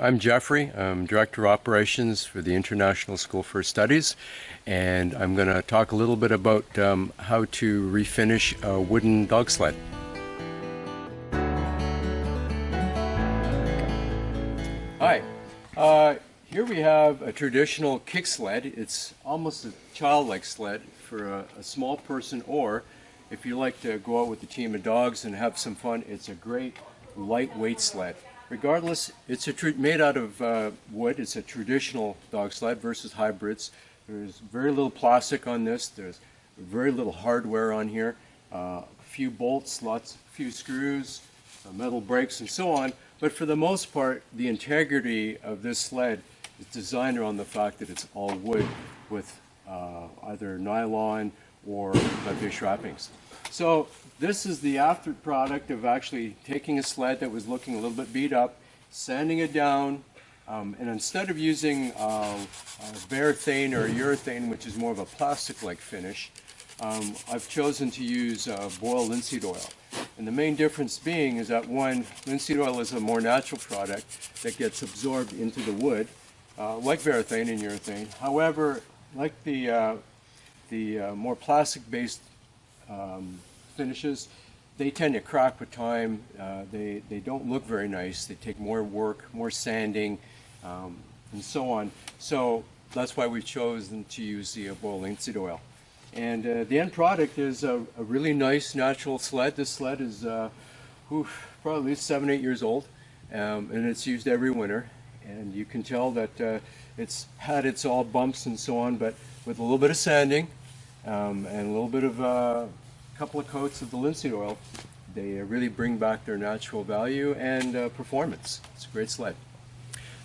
I'm Geoffrey. I'm Director of Operations for the International School for Studies, and I'm going to talk a little bit about how to refinish a wooden dog sled. Hi. Here we have a traditional kick sled. It's almost a childlike sled for a small person, or if you like to go out with a team of dogs and have some fun, it's a great lightweight sled. Regardless, it's made out of wood. It's a traditional dog sled versus hybrids. There's very little plastic on this. There's very little hardware on here. A few bolts, a few screws, metal brakes, and so on. But for the most part, the integrity of this sled is designed around the fact that it's all wood with either nylon or fish wrappings. So this is the after product of actually taking a sled that was looking a little bit beat up, sanding it down, and instead of using varathane or urethane, which is more of a plastic-like finish, I've chosen to use boiled linseed oil. And the main difference being is that one, linseed oil is a more natural product that gets absorbed into the wood, like varathane and urethane. However, like the more plastic-based finishes, they tend to crack with time. They don't look very nice. They take more work, more sanding, and so on. So that's why we've chosen to use the boiled linseed oil. And the end product is a really nice natural sled. This sled is probably at least 7 or 8 years old, and it's used every winter. And you can tell that it's had its all bumps and so on, but with a little bit of sanding and a little bit of a couple of coats of the linseed oil, they really bring back their natural value and performance. It's a great sled.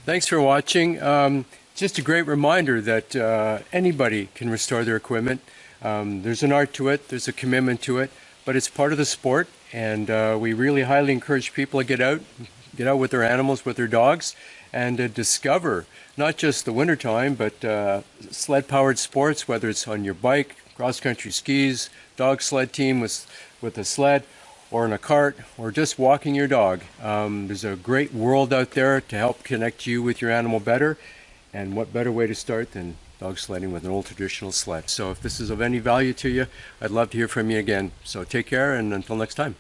Thanks for watching. Just a great reminder that anybody can restore their equipment. There's an art to it, there's a commitment to it, but it's part of the sport, and we really highly encourage people to get out with their animals, with their dogs, and discover not just the wintertime, but sled-powered sports, whether it's on your bike, cross-country skis, dog sled team with a sled, or in a cart, or just walking your dog. There's a great world out there to help connect you with your animal better, and what better way to start than dog sledding with an old traditional sled. So if this is of any value to you, I'd love to hear from you again. So take care, and until next time.